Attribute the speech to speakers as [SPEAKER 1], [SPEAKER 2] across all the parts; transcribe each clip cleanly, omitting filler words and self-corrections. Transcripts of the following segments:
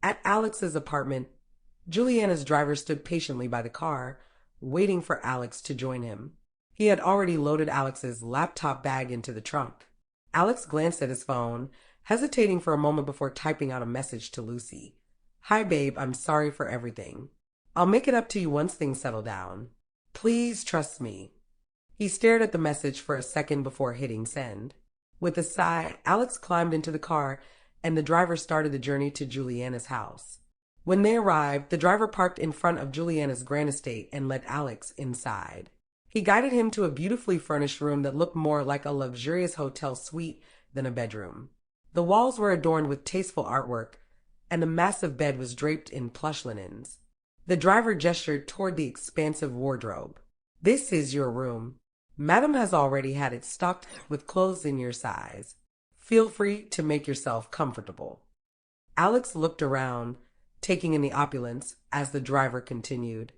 [SPEAKER 1] At Alex's apartment, Juliana's driver stood patiently by the car, waiting for Alex to join him. He had already loaded Alex's laptop bag into the trunk. Alex glanced at his phone, hesitating for a moment before typing out a message to Lucy. "Hi babe, I'm sorry for everything. I'll make it up to you once things settle down. Please trust me." He stared at the message for a second before hitting send. With a sigh, Alex climbed into the car and the driver started the journey to Juliana's house. When they arrived, the driver parked in front of Juliana's grand estate and led Alex inside. He guided him to a beautifully furnished room that looked more like a luxurious hotel suite than a bedroom. The walls were adorned with tasteful artwork, and the massive bed was draped in plush linens. The driver gestured toward the expansive wardrobe. "This is your room. Madam has already had it stocked with clothes in your size. Feel free to make yourself comfortable." Alex looked around, taking in the opulence, as the driver continued.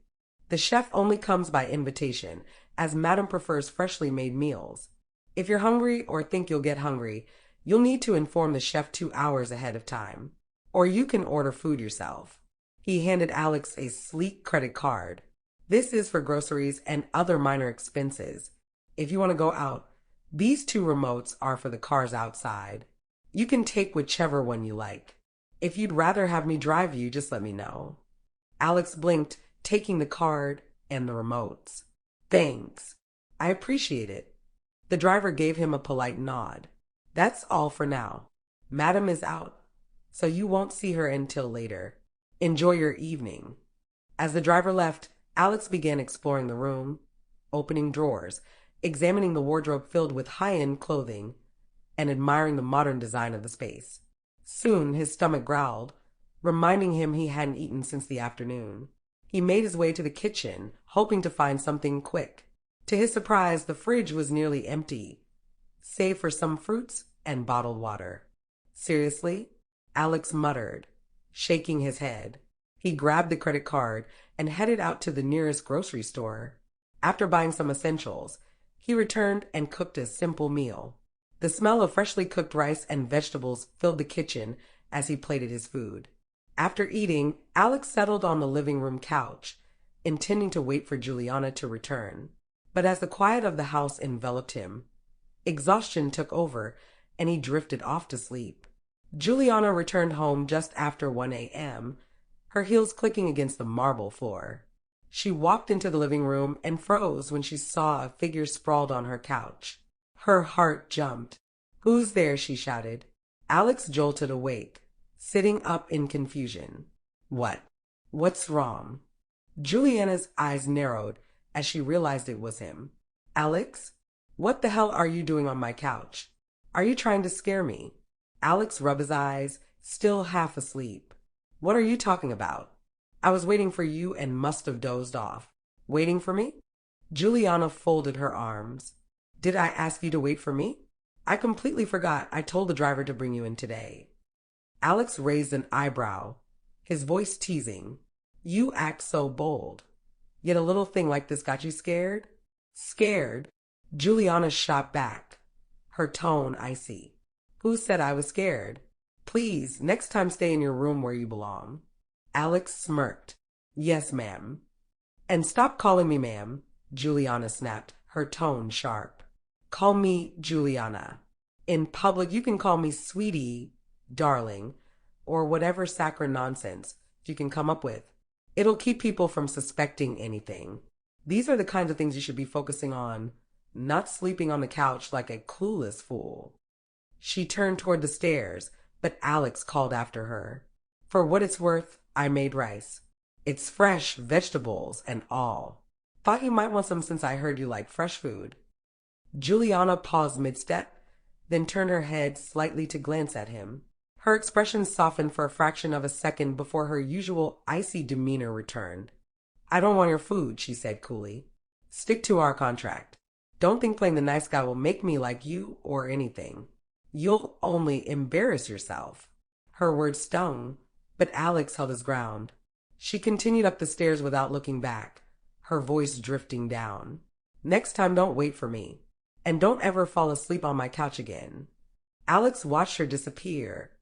[SPEAKER 1] "The chef only comes by invitation, as Madam prefers freshly made meals. If you're hungry or think you'll get hungry, you'll need to inform the chef 2 hours ahead of time. Or you can order food yourself." He handed Alex a sleek credit card. "This is for groceries and other minor expenses. If you want to go out, these 2 remotes are for the cars outside. You can take whichever one you like. If you'd rather have me drive you, just let me know." Alex blinked, taking the card and the remotes. "Thanks. I appreciate it." The driver gave him a polite nod. "That's all for now. Madam is out, so you won't see her until later. Enjoy your evening." As the driver left, Alex began exploring the room, opening drawers, examining the wardrobe filled with high-end clothing, and admiring the modern design of the space. Soon his stomach growled, reminding him he hadn't eaten since the afternoon. He made his way to the kitchen, hoping to find something quick. To his surprise, the fridge was nearly empty, save for some fruits and bottled water. "Seriously?" Alex muttered, shaking his head. He grabbed the credit card and headed out to the nearest grocery store. After buying some essentials, he returned and cooked a simple meal. The smell of freshly cooked rice and vegetables filled the kitchen as he plated his food. After eating, Alex settled on the living room couch, intending to wait for Juliana to return. But as the quiet of the house enveloped him, exhaustion took over and he drifted off to sleep. Juliana returned home just after 1 a.m., her heels clicking against the marble floor. She walked into the living room and froze when she saw a figure sprawled on her couch. Her heart jumped. "Who's there?" she shouted. Alex jolted awake, sitting up in confusion. What's wrong?" Juliana's eyes narrowed as she realized it was him. "Alex, what the hell are you doing on my couch? Are you trying to scare me?" Alex rubbed his eyes, still half asleep. "What are you talking about? I was waiting for you and must have dozed off." "Waiting for me?" Juliana folded her arms. "Did I ask you to wait for me? I completely forgot I told the driver to bring you in today." Alex raised an eyebrow, his voice teasing. "You act so bold. Yet a little thing like this got you scared?" "Scared?" Juliana shot back, her tone icy. "Who said I was scared? Please, next time stay in your room where you belong." Alex smirked. "Yes, ma'am." "And stop calling me ma'am," Juliana snapped, her tone sharp. "Call me Juliana. In public, you can call me sweetie, darling, or whatever saccharine nonsense you can come up with. It'll keep people from suspecting anything. These are the kinds of things you should be focusing on, not sleeping on the couch like a clueless fool." She turned toward the stairs, but Alex called after her. "For what it's worth, I made rice. It's fresh, vegetables and all. Thought you might want some since I heard you like fresh food." Juliana paused mid-step, then turned her head slightly to glance at him. Her expression softened for a fraction of a second before her usual icy demeanor returned. "I don't want your food," she said coolly. "Stick to our contract. Don't think playing the nice guy will make me like you or anything. You'll only embarrass yourself." Her words stung, but Alex held his ground. She continued up the stairs without looking back, her voice drifting down. "Next time don't wait for me. And don't ever fall asleep on my couch again." Alex watched her disappear,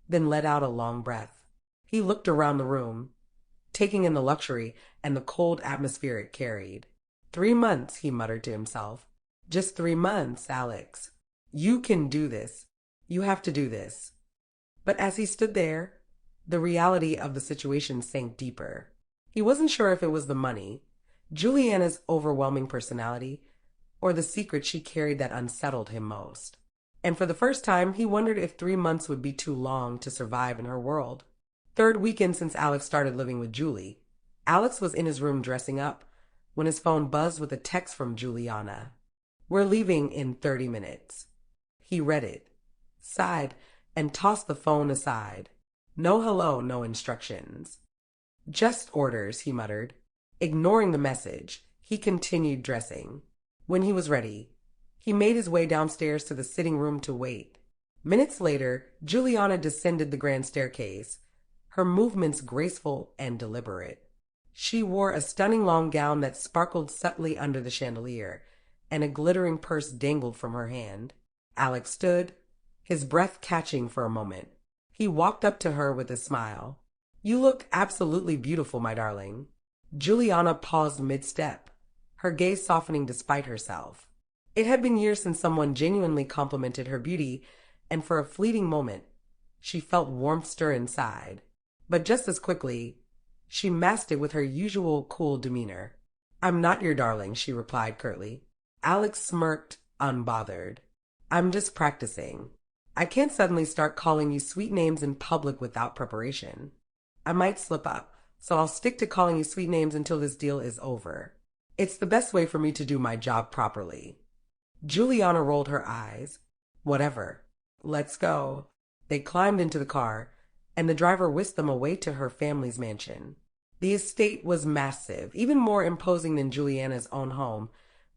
[SPEAKER 1] then let out a long breath. He looked around the room, taking in the luxury and the cold atmosphere it carried. 3 months, he muttered to himself. Just 3 months, Alex. You can do this. You have to do this. But as he stood there, the reality of the situation sank deeper. He wasn't sure if it was the money, Juliana's overwhelming personality, or the secret she carried that unsettled him most. And for the first time, he wondered if 3 months would be too long to survive in her world. Third weekend since Alex started living with Julie. Alex was in his room dressing up when his phone buzzed with a text from Juliana. We're leaving in 30 minutes. He read it, sighed, and tossed the phone aside. No hello, no instructions. Just orders, he muttered. Ignoring the message, he continued dressing. When he was ready, he made his way downstairs to the sitting room to wait. Minutes later, Juliana descended the grand staircase, her movements graceful and deliberate. She wore a stunning long gown that sparkled subtly under the chandelier, and a glittering purse dangled from her hand. Alex stood, his breath catching for a moment. He walked up to her with a smile. You look absolutely beautiful, my darling. Juliana paused mid-step, her gaze softening despite herself. It had been years since someone genuinely complimented her beauty, and for a fleeting moment, she felt warmth stir inside. But just as quickly, she masked it with her usual cool demeanor. I'm not your darling, she replied curtly. Alex smirked, unbothered. I'm just practicing. I can't suddenly start calling you sweet names in public without preparation. I might slip up, so I'll stick to calling you sweet names until this deal is over. It's the best way for me to do my job properly. Juliana rolled her eyes. Whatever. Let's go. They climbed into the car, and the driver whisked them away to her family's mansion. The estate was massive, even more imposing than Juliana's own home,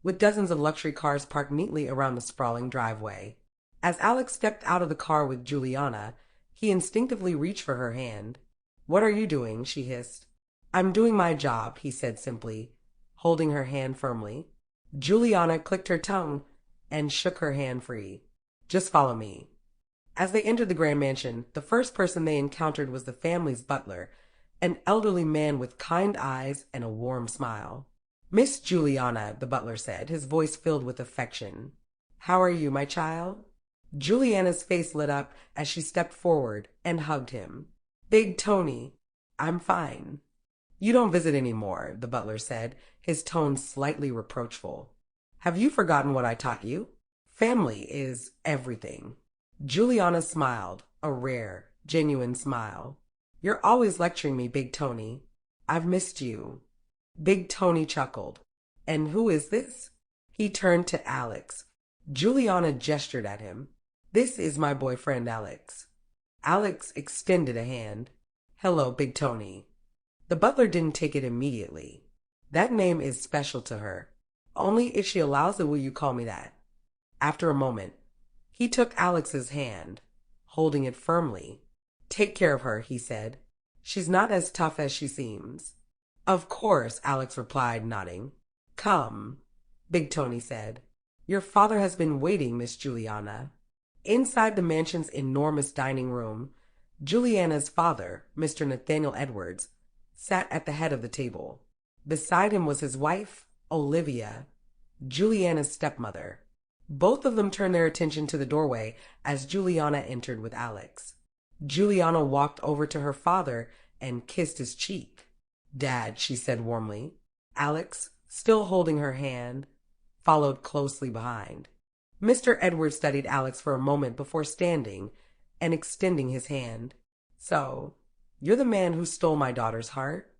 [SPEAKER 1] with dozens of luxury cars parked neatly around the sprawling driveway. As Alex stepped out of the car with Juliana, he instinctively reached for her hand. What are you doing? She hissed. I'm doing my job, he said simply, holding her hand firmly. Juliana clicked her tongue and shook her hand free. Just follow me. As they entered the grand mansion, the first person they encountered was the family's butler, an elderly man with kind eyes and a warm smile. Miss Juliana, the butler said, his voice filled with affection. How are you, my child? Juliana's face lit up as she stepped forward and hugged him. Big Tony, I'm fine. You don't visit anymore, the butler said, his tone slightly reproachful. Have you forgotten what I taught you? Family is everything. Juliana smiled, a rare, genuine smile. You're always lecturing me, Big Tony. I've missed you. Big Tony chuckled. And who is this? He turned to Alex. Juliana gestured at him. This is my boyfriend, Alex. Alex extended a hand. Hello, Big Tony. The butler didn't take it immediately. That name is special to her. Only if she allows it will you call me that. After a moment, he took Alex's hand, holding it firmly. Take care of her, he said. She's not as tough as she seems. Of course, Alex replied, nodding. Come, Big Tony said. Your father has been waiting, Miss Juliana. Inside the mansion's enormous dining room, Juliana's father, Mr. Nathaniel Edwards, sat at the head of the table. Beside him was his wife, Olivia, Juliana's stepmother. Both of them turned their attention to the doorway as Juliana entered with Alex. Juliana walked over to her father and kissed his cheek. Dad, she said warmly. Alex, still holding her hand, followed closely behind. Mr. Edwards studied Alex for a moment before standing and extending his hand. So, you're the man who stole my daughter's heart?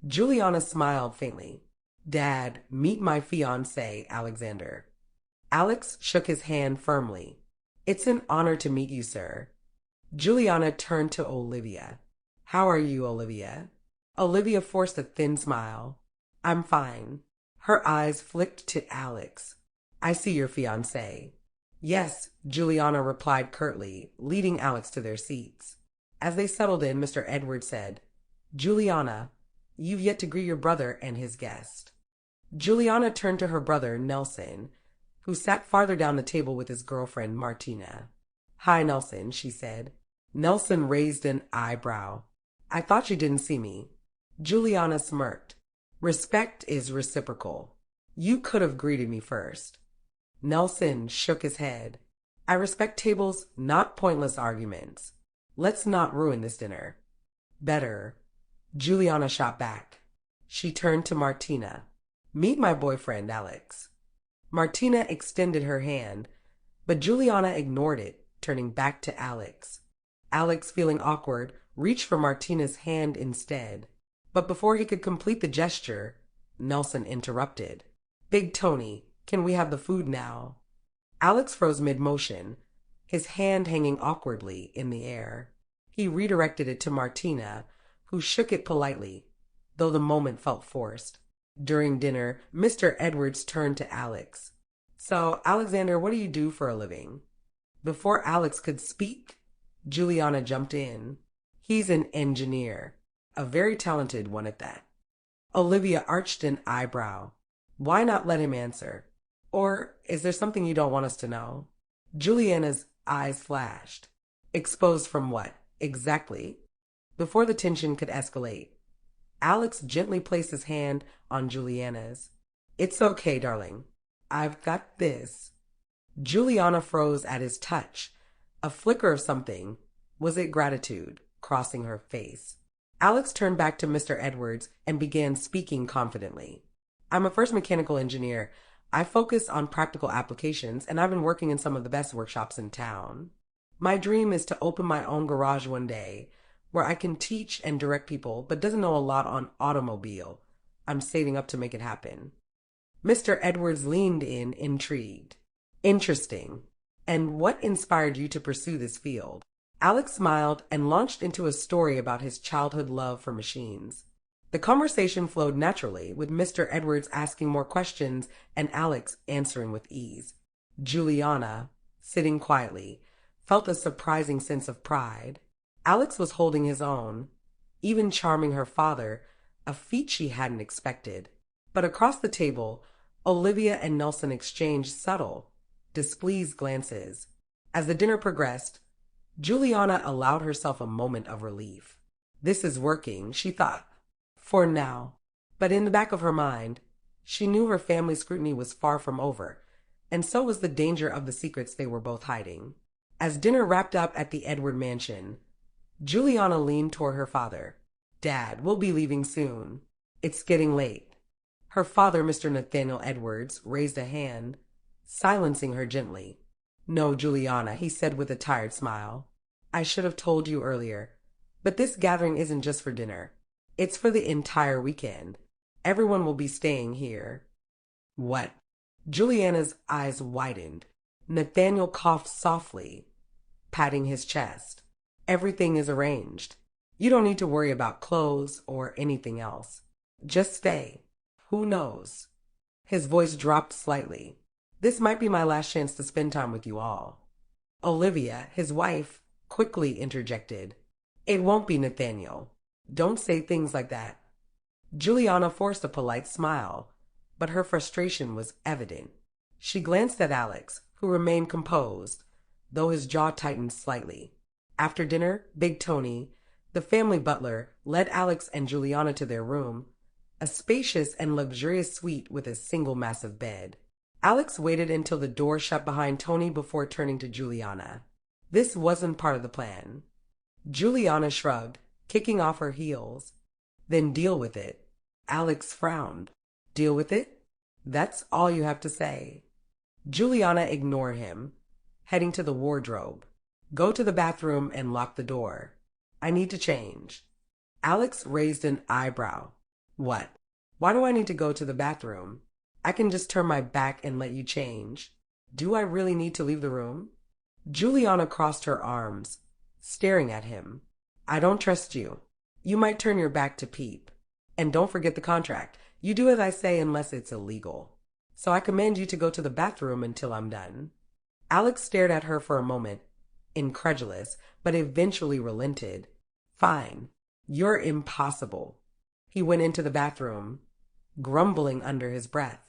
[SPEAKER 1] Juliana smiled faintly. Dad, meet my fiancé, Alexander. Alex shook his hand firmly. It's an honor to meet you, sir. Juliana turned to Olivia. How are you, Olivia? Olivia forced a thin smile. I'm fine. Her eyes flicked to Alex. I see your fiancé. Yes, Juliana replied curtly, leading Alex to their seats. As they settled in, Mr. Edwards said, Juliana, you've yet to greet your brother and his guest. Juliana turned to her brother, Nelson, who sat farther down the table with his girlfriend, Martina. Hi, Nelson, she said. Nelson raised an eyebrow. I thought you didn't see me. Juliana smirked. Respect is reciprocal. You could have greeted me first. Nelson shook his head. I respect tables, not pointless arguments. Let's not ruin this dinner. Better. Juliana shot back. She turned to Martina. Meet my boyfriend, Alex. Martina extended her hand, but Juliana ignored it, turning back to Alex. Alex, feeling awkward, reached for Martina's hand instead. But before he could complete the gesture, Nelson interrupted. Big Tony, can we have the food now? Alex froze mid-motion, his hand hanging awkwardly in the air. He redirected it to Martina, who shook it politely, though the moment felt forced. During dinner, Mr. Edwards turned to Alex. So, Alexander, what do you do for a living? Before Alex could speak, Juliana jumped in. He's an engineer, a very talented one at that. Olivia arched an eyebrow. Why not let him answer? Or is there something you don't want us to know? Juliana's eyes flashed. Exposed from what, exactly? Before the tension could escalate, Alex gently placed his hand on Juliana's. It's okay, darling. I've got this. Juliana froze at his touch. A flicker of something. Was it gratitude crossing her face? Alex turned back to Mr. Edwards and began speaking confidently. I'm a first mechanical engineer. I focus on practical applications, and I've been working in some of the best workshops in town. My dream is to open my own garage one day, where I can teach and direct people, but doesn't know a lot on automobile. I'm saving up to make it happen. Mr. Edwards leaned in, intrigued. Interesting. And what inspired you to pursue this field? Alex smiled and launched into a story about his childhood love for machines. The conversation flowed naturally, with Mr. Edwards asking more questions and Alex answering with ease. Juliana, sitting quietly, felt a surprising sense of pride. Alex was holding his own, even charming her father, a feat she hadn't expected. But across the table, Olivia and Nelson exchanged subtle, displeased glances. As the dinner progressed, Juliana allowed herself a moment of relief. This is working, she thought. For now. But in the back of her mind, she knew her family's scrutiny was far from over, and so was the danger of the secrets they were both hiding. As dinner wrapped up at the Edward mansion, Juliana leaned toward her father. Dad, we'll be leaving soon. It's getting late. Her father, Mr. Nathaniel Edwards, raised a hand, silencing her gently. No, Juliana, he said with a tired smile. I should have told you earlier, but this gathering isn't just for dinner. It's for the entire weekend. Everyone will be staying here. What? Juliana's eyes widened. Nathaniel coughed softly, patting his chest. Everything is arranged. You don't need to worry about clothes or anything else. Just stay. Who knows? His voice dropped slightly. This might be my last chance to spend time with you all. Olivia, his wife, quickly interjected. It won't be, Nathaniel. Don't say things like that. Juliana forced a polite smile, but her frustration was evident. She glanced at Alex, who remained composed, though his jaw tightened slightly. After dinner, Big Tony, the family butler, led Alex and Juliana to their room, a spacious and luxurious suite with a single massive bed. Alex waited until the door shut behind Tony before turning to Juliana. This wasn't part of the plan. Juliana shrugged, kicking off her heels. Then deal with it. Alex frowned. Deal with it? That's all you have to say. Juliana ignored him, heading to the wardrobe. Go to the bathroom and lock the door. I need to change. Alex raised an eyebrow. What? Why do I need to go to the bathroom? I can just turn my back and let you change. Do I really need to leave the room? Juliana crossed her arms, staring at him. I don't trust you. You might turn your back to peep. And don't forget the contract. You do as I say unless it's illegal. So I command you to go to the bathroom until I'm done. Alex stared at her for a moment, incredulous, but eventually relented. Fine. You're impossible. He went into the bathroom, grumbling under his breath.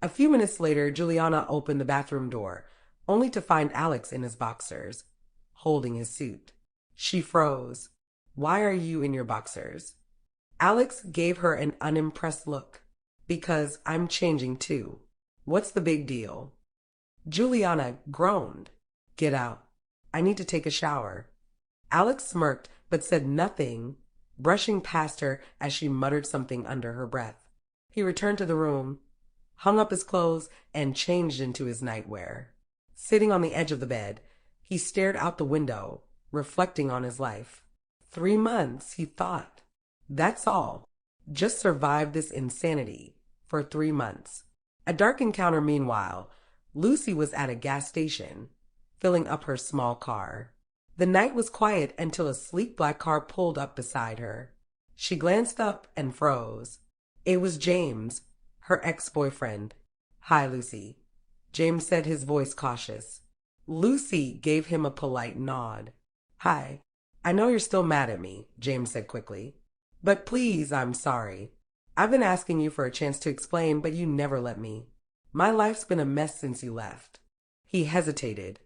[SPEAKER 1] A few minutes later, Juliana opened the bathroom door, only to find Alex in his boxers, holding his suit. She froze. Why are you in your boxers? Alex gave her an unimpressed look. Because I'm changing too. What's the big deal? Juliana groaned. Get out. I need to take a shower. Alex smirked but said nothing, brushing past her as she muttered something under her breath. He returned to the room, hung up his clothes, and changed into his nightwear. Sitting on the edge of the bed, he stared out the window, reflecting on his life. 3 months, he thought. That's all. Just survive this insanity for 3 months. A dark encounter meanwhile. Lucy was at a gas station, filling up her small car. The night was quiet until a sleek black car pulled up beside her. She glanced up and froze. It was James, her ex-boyfriend. Hi, Lucy. James said, his voice cautious. Lucy gave him a polite nod. Hi. I know you're still mad at me, James said quickly. But please, I'm sorry. I've been asking you for a chance to explain, but you never let me. My life's been a mess since you left. He hesitated,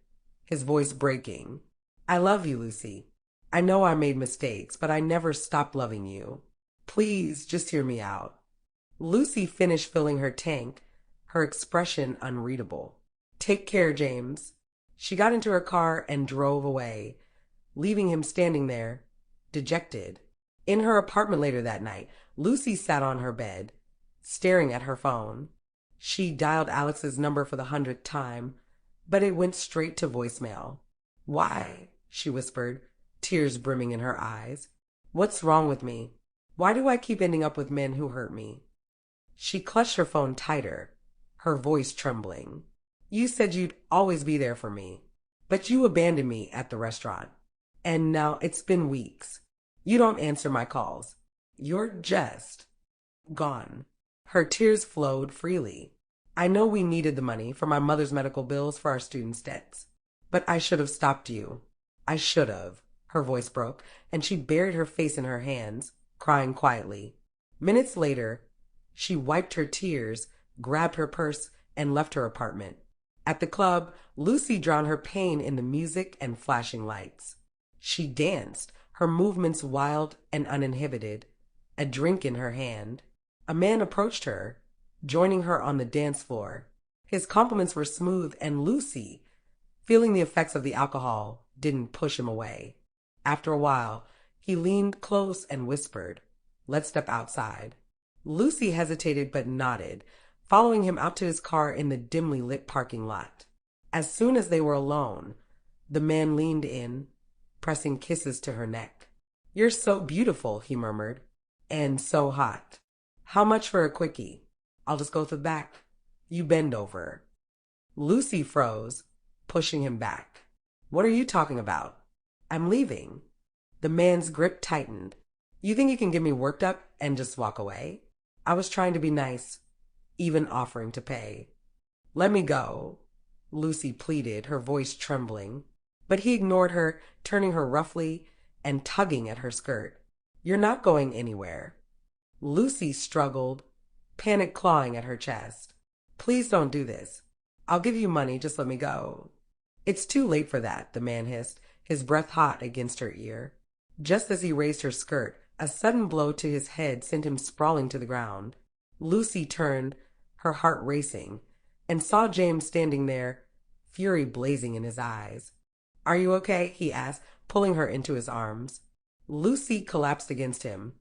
[SPEAKER 1] his voice breaking. I love you, Lucy. I know I made mistakes, but I never stopped loving you. Please, just hear me out. Lucy finished filling her tank, her expression unreadable. Take care, James. She got into her car and drove away, leaving him standing there, dejected. In her apartment later that night, Lucy sat on her bed, staring at her phone. She dialed Alex's number for the 100th time, but it went straight to voicemail. Why? She whispered, tears brimming in her eyes. What's wrong with me? Why do I keep ending up with men who hurt me? She clutched her phone tighter, her voice trembling. You said you'd always be there for me, but you abandoned me at the restaurant. And now it's been weeks. You don't answer my calls. You're just gone. Her tears flowed freely. I know we needed the money for my mother's medical bills for our students' debts, but I should have stopped you. I should have. Her voice broke, and she buried her face in her hands, crying quietly. Minutes later, she wiped her tears, grabbed her purse, and left her apartment. At the club, Lucy drowned her pain in the music and flashing lights. She danced, her movements wild and uninhibited, a drink in her hand. A man approached her, joining her on the dance floor. His compliments were smooth, and Lucy, feeling the effects of the alcohol, didn't push him away. After a while, he leaned close and whispered, Let's step outside. Lucy hesitated but nodded, following him out to his car in the dimly lit parking lot. As soon as they were alone, the man leaned in, pressing kisses to her neck. You're so beautiful, he murmured, and so hot. How much for a quickie? I'll just go to the back. You bend over. Lucy froze, pushing him back. What are you talking about? I'm leaving. The man's grip tightened. You think you can get me worked up and just walk away? I was trying to be nice, even offering to pay. Let me go, Lucy pleaded, her voice trembling. But he ignored her, turning her roughly and tugging at her skirt. You're not going anywhere. Lucy struggled, panic clawing at her chest. Please don't do this. I'll give you money, just let me go. It's too late for that, the man hissed, his breath hot against her ear. Just as he raised her skirt, a sudden blow to his head sent him sprawling to the ground. Lucy turned, her heart racing, and saw James standing there, fury blazing in his eyes. Are you okay? He asked, pulling her into his arms. Lucy collapsed against him,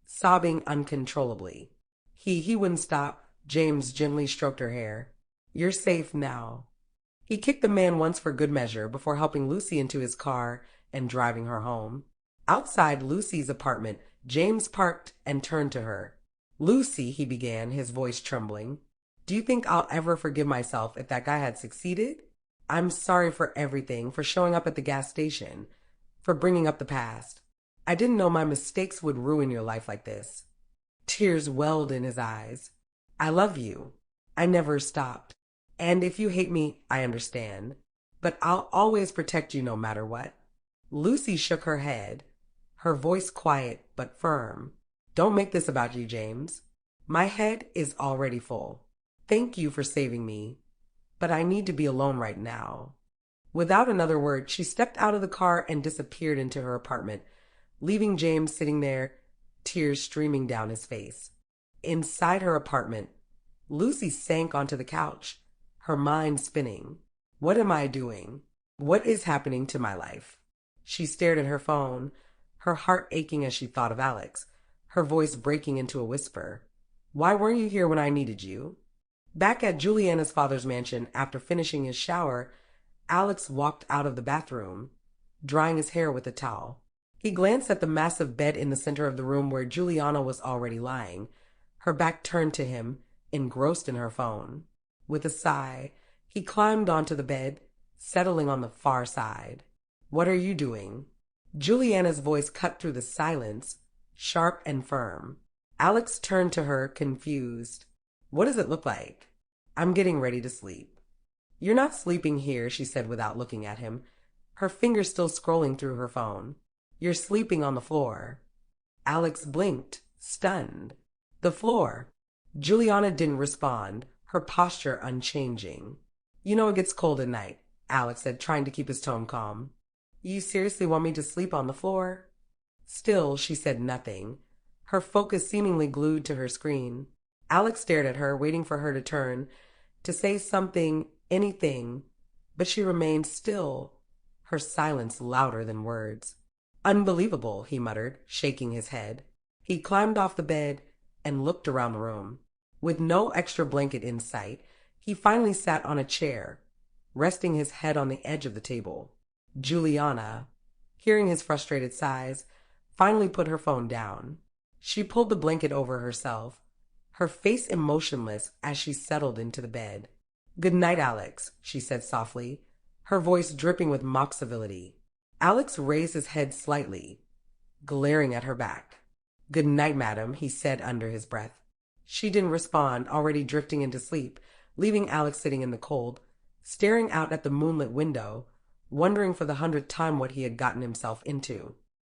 [SPEAKER 1] sobbing uncontrollably. He wouldn't stop. James gently stroked her hair. You're safe now. He kicked the man once for good measure before helping Lucy into his car and driving her home. Outside Lucy's apartment, James parked and turned to her. Lucy, he began, his voice trembling. Do you think I'll ever forgive myself if that guy had succeeded? I'm sorry for everything, for showing up at the gas station, for bringing up the past. I didn't know my mistakes would ruin your life like this. Tears welled in his eyes. I love you. I never stopped. And if you hate me, I understand. But I'll always protect you no matter what. Lucy shook her head, her voice quiet but firm. Don't make this about you, James. My head is already full. Thank you for saving me, but I need to be alone right now. Without another word, she stepped out of the car and disappeared into her apartment, leaving James sitting there, tears streaming down his face. Inside her apartment, Lucy sank onto the couch, her mind spinning. What am I doing? What is happening to my life? She stared at her phone, her heart aching as she thought of Alex, her voice breaking into a whisper. Why weren't you here when I needed you? Back at Juliana's father's mansion, after finishing his shower, Alex walked out of the bathroom, drying his hair with a towel. He glanced at the massive bed in the center of the room where Juliana was already lying, her back turned to him, engrossed in her phone. With a sigh, he climbed onto the bed, settling on the far side. What are you doing? Juliana's voice cut through the silence, sharp and firm. Alex turned to her, confused. What does it look like? I'm getting ready to sleep. You're not sleeping here, she said without looking at him, her fingers still scrolling through her phone. You're sleeping on the floor. Alex blinked, stunned. The floor. Juliana didn't respond, her posture unchanging. You know it gets cold at night, Alex said, trying to keep his tone calm. You seriously want me to sleep on the floor? Still, she said nothing, her focus seemingly glued to her screen. Alex stared at her, waiting for her to turn, to say something, anything, but she remained still, her silence louder than words. Unbelievable, he muttered, shaking his head. He climbed off the bed and looked around the room. With no extra blanket in sight, he finally sat on a chair, resting his head on the edge of the table. Juliana, hearing his frustrated sighs, finally put her phone down. She pulled the blanket over herself, her face emotionless as she settled into the bed. Good night, Alex, she said softly, her voice dripping with mock civility. Alex raised his head slightly, glaring at her back. Good night, madam, he said under his breath. She didn't respond, already drifting into sleep, leaving Alex sitting in the cold, staring out at the moonlit window, wondering for the 100th time what he had gotten himself into.